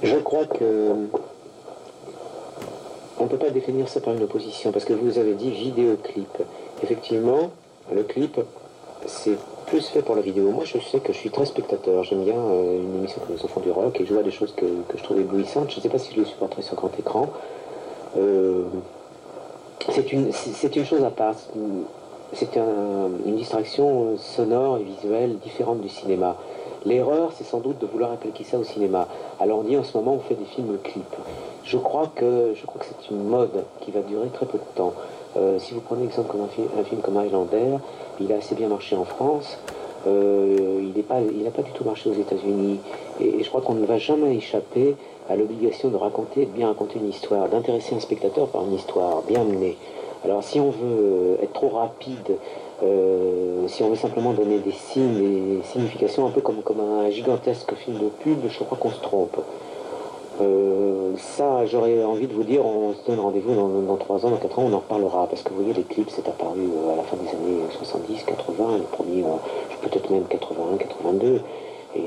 Je crois que on ne peut pas définir ça par une opposition, parce que vous avez dit vidéoclip. Effectivement, le clip, c'est plus fait pour la vidéo. Moi, je sais que je suis très spectateur. J'aime bien une émission comme Les Enfants du Rock, et je vois des choses que je trouve éblouissantes. Je ne sais pas si je les supporterai sur grand écran. C'est une chose à part. C'est une distraction sonore et visuelle différente du cinéma. L'erreur, c'est sans doute de vouloir appliquer ça au cinéma. Alors on dit en ce moment, on fait des films clips. Je crois que c'est une mode qui va durer très peu de temps. Si vous prenez exemple comme un film comme Highlander, il a assez bien marché en France. Il n'a pas du tout marché aux États-Unis. Et je crois qu'on ne va jamais échapper à l'obligation de raconter, de bien raconter une histoire, d'intéresser un spectateur par une histoire bien menée. Alors si on veut être trop rapide, si on veut simplement donner des signes, des significations, un peu comme un gigantesque film de pub, je crois qu'on se trompe. Ça, j'aurais envie de vous dire, on se donne rendez-vous dans 3 ans, dans 4 ans, on en reparlera, parce que vous voyez, les clips, c'est apparu à la fin des années 70, 80, les premiers, peut-être même 81, 82, et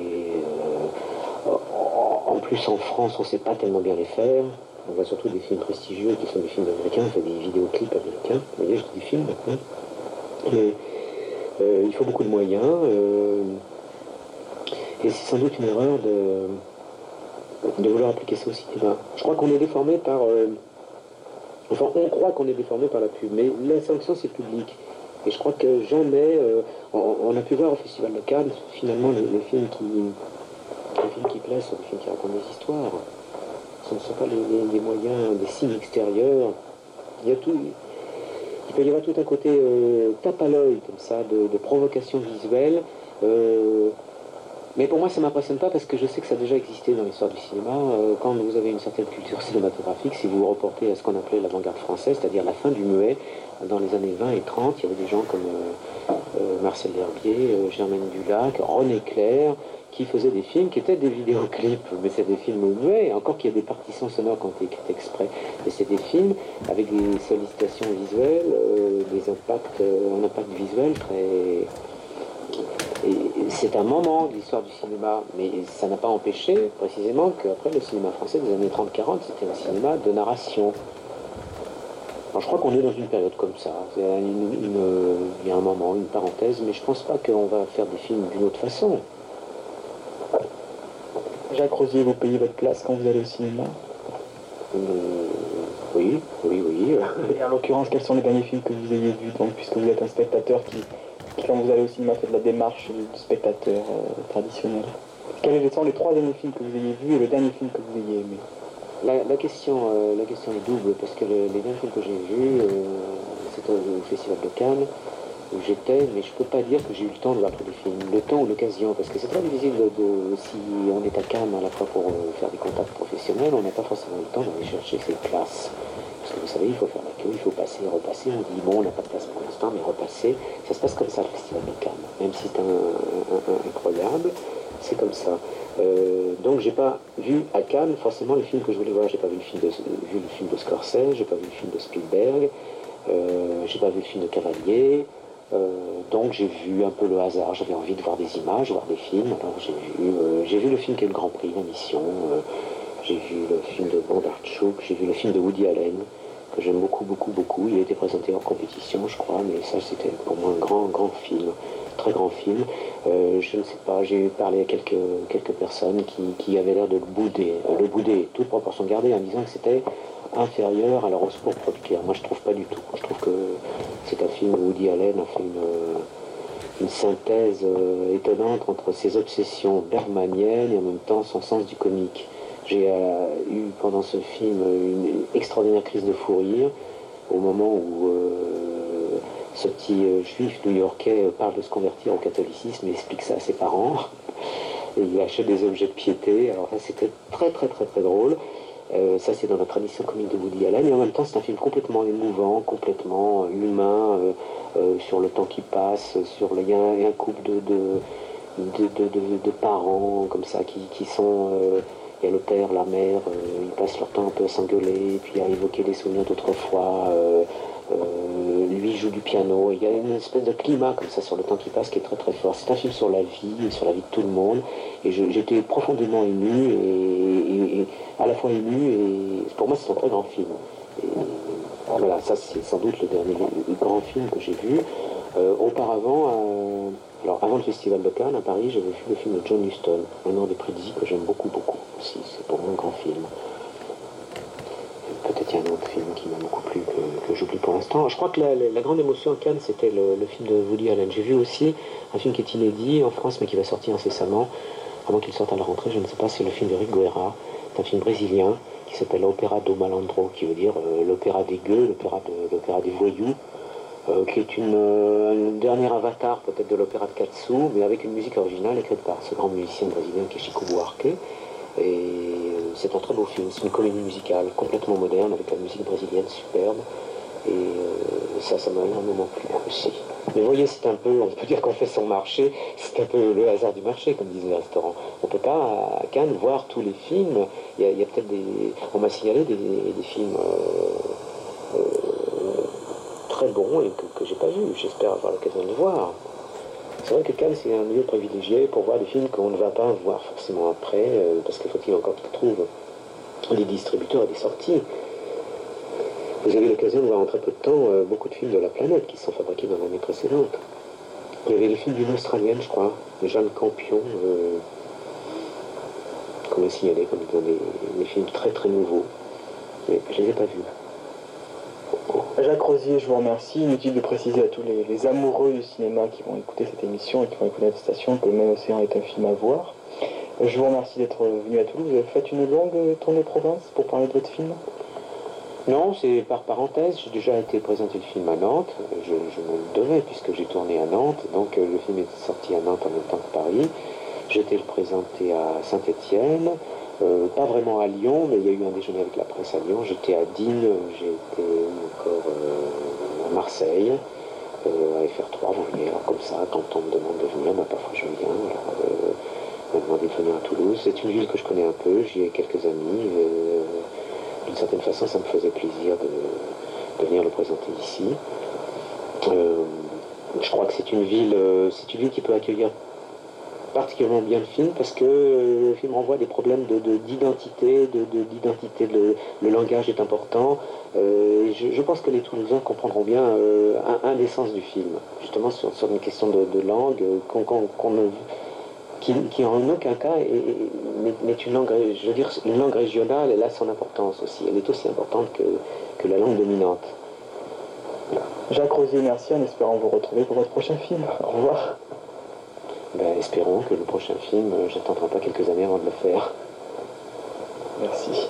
en plus en France, on ne sait pas tellement bien les faire. On voit surtout des films prestigieux qui sont des films américains, on fait des vidéoclips américains, vous voyez, je dis des films maintenant. Et il faut beaucoup de moyens, et c'est sans doute une erreur de vouloir appliquer ça au cinéma. Je crois qu'on est déformé par... enfin, on croit qu'on est déformé par la pub, mais la sanction, c'est public. Et je crois que jamais... on a pu voir au Festival de Cannes, finalement, les films qui plaisent sont des films qui racontent des histoires. Ce ne sont pas les moyens, des signes extérieurs. Il y a tout... Il peut y avoir tout un côté tape à l'œil, comme ça, de provocation visuelle. Mais pour moi, ça ne m'impressionne pas parce que je sais que ça a déjà existé dans l'histoire du cinéma. Quand vous avez une certaine culture cinématographique, si vous vous reportez à ce qu'on appelait l'avant-garde française, c'est-à-dire la fin du muet, dans les années 20 et 30, il y avait des gens comme Marcel L'Herbier, Germaine Dulac, René Clair, qui faisaient des films qui étaient des vidéoclips, mais c'est des films muets, encore qu'il y a des partitions sonores qui ont été écrites exprès. Mais c'est des films avec des sollicitations visuelles, des impacts, un impact visuel très... Et c'est un moment de l'histoire du cinéma, mais ça n'a pas empêché précisément qu'après le cinéma français des années 30-40, c'était un cinéma de narration. Alors, je crois qu'on est dans une période comme ça. Il y a un moment, une parenthèse, mais je pense pas qu'on va faire des films d'une autre façon. Jacques Rosier, vous payez votre place quand vous allez au cinéma? Oui. Et en l'occurrence, quels sont les derniers films que vous ayez vus, donc, puisque vous êtes un spectateur qui, quand vous allez au cinéma, fait de la démarche du spectateur traditionnel? Quels sont les 3 derniers films que vous ayez vus et le dernier film que vous ayez aimé? La question est double, parce que les derniers films que j'ai vus, c'était au Festival de Cannes, où j'étais, mais je peux pas dire que j'ai eu le temps de voir tous les films, le temps ou l'occasion, parce que c'est très difficile si on est à Cannes à la fois pour faire des contacts professionnels, on n'a pas forcément le temps d'aller chercher ses places. Parce que vous savez, il faut faire la queue, il faut passer, repasser, on dit bon, on n'a pas de place pour l'instant, mais repasser, ça se passe comme ça le Festival de Cannes, même si c'est incroyable, c'est comme ça. Donc j'ai pas vu à Cannes forcément le film que je voulais voir, j'ai pas vu le film de Scorsese, j'ai pas vu le film de Spielberg, j'ai pas vu le film de Cavalier. Donc j'ai vu un peu le hasard, j'avais envie de voir des images, voir des films, alors j'ai vu le film qui est le Grand Prix, La Mission, j'ai vu le film de Bondarchuk, j'ai vu le film de Woody Allen, que j'aime beaucoup, il a été présenté en compétition je crois, mais ça c'était pour moi un grand film, très grand film. Je ne sais pas, j'ai parlé à quelques personnes qui avaient l'air de le bouder, toute proportion gardée, en disant que c'était inférieur à la Rose pourpre du Caire. Moi je trouve pas du tout. Je trouve que c'est un film où Woody Allen a fait une synthèse étonnante entre ses obsessions bergmaniennes et en même temps son sens du comique. J'ai eu pendant ce film une extraordinaire crise de fou rire au moment où ce petit juif new-yorkais parle de se convertir au catholicisme et explique ça à ses parents. Et il achète des objets de piété. Alors ça c'était très drôle. Ça c'est dans la tradition comique de Woody Allen, et en même temps c'est un film complètement émouvant, complètement humain, sur le temps qui passe, il y a un couple de parents comme ça qui sont il y a le père, la mère, ils passent leur temps un peu à s'engueuler, puis à évoquer des souvenirs d'autrefois. Lui joue du piano, il y a une espèce de climat comme ça sur le temps qui passe qui est très très fort. C'est un film sur la vie, sur la vie de tout le monde, et j'étais profondément ému, et à la fois ému, et pour moi c'est un très grand film. Et voilà, ça c'est sans doute le dernier grand film que j'ai vu. Auparavant, alors avant le Festival de Cannes à Paris, j'avais vu le film de John Huston, Un an des prédits, que j'aime beaucoup beaucoup aussi, c'est pour moi un grand film. Peut-être il y a un autre film qui m'a beaucoup plu que j'oublie pour l'instant. Je crois que la grande émotion à Cannes, c'était le film de Woody Allen. J'ai vu aussi un film qui est inédit en France, mais qui va sortir incessamment, avant qu'il sorte à la rentrée, je ne sais pas, c'est le film de Rick Guerra. C'est un film brésilien qui s'appelle l'Opéra do Malandro, qui veut dire l'opéra des gueux, l'opéra des voyous, qui est un dernier avatar peut-être de l'opéra de Katsu, mais avec une musique originale écrite par ce grand musicien brésilien qui est Chico Buarque. Et c'est un très beau film, c'est une comédie musicale complètement moderne avec la musique brésilienne superbe, et ça m'a énormément plu aussi. Mais vous voyez, c'est un peu, on peut dire qu'on fait son marché, c'est un peu le hasard du marché, comme disent les restaurants. On ne peut pas à Cannes voir tous les films, il y a peut-être on m'a signalé des films très bons et que j'ai pas vus, j'espère avoir l'occasion de les voir. C'est vrai que Cannes, c'est un lieu privilégié pour voir des films qu'on ne va pas voir forcément après, parce qu'il faut-il encore qu'ils trouvent des distributeurs et des sorties. Vous avez l'occasion de voir en très peu de temps beaucoup de films de la planète qui sont fabriqués dans l'année précédente. Il y avait le film d'une Australienne, je crois, de Jeanne Campion, qu'on m'a signalé comme étant des films très très nouveaux, mais je ne les ai pas vus. Jacques Rosier, je vous remercie. Inutile de préciser à tous les amoureux du cinéma qui vont écouter cette émission et qui vont écouter cette station que Le Même Océan est un film à voir. Je vous remercie d'être venu à Toulouse. Vous avez fait une longue tournée province pour parler de votre film? Non, c'est par parenthèse. J'ai déjà été présenter le film à Nantes. Je me le devais puisque j'ai tourné à Nantes. Donc le film est sorti à Nantes en même temps que Paris. J'ai été le présenter à Saint-Étienne. Pas vraiment à Lyon, mais il y a eu un déjeuner avec la presse à Lyon. J'étais à Digne, j'ai été encore à Marseille, à FR3, vous voyez, alors comme ça, quand on me demande de venir, parfois je viens. On m'a demandé de venir à Toulouse. C'est une ville que je connais un peu, j'y ai quelques amis. D'une certaine façon, ça me faisait plaisir de venir le présenter ici. Je crois que c'est une ville qui peut accueillir particulièrement bien le film parce que le film renvoie des problèmes d'identité, le langage est important. Je pense que les Toulousains comprendront bien un des sens du film, justement sur une question de langue qui en aucun cas n'est une langue, je veux dire, une langue régionale, elle a son importance aussi, elle est aussi importante que la langue dominante. Jacques Rosier, merci, en espérant vous retrouver pour votre prochain film. Au revoir. Espérons que le prochain film, j'attendrai pas quelques années avant de le faire. Merci.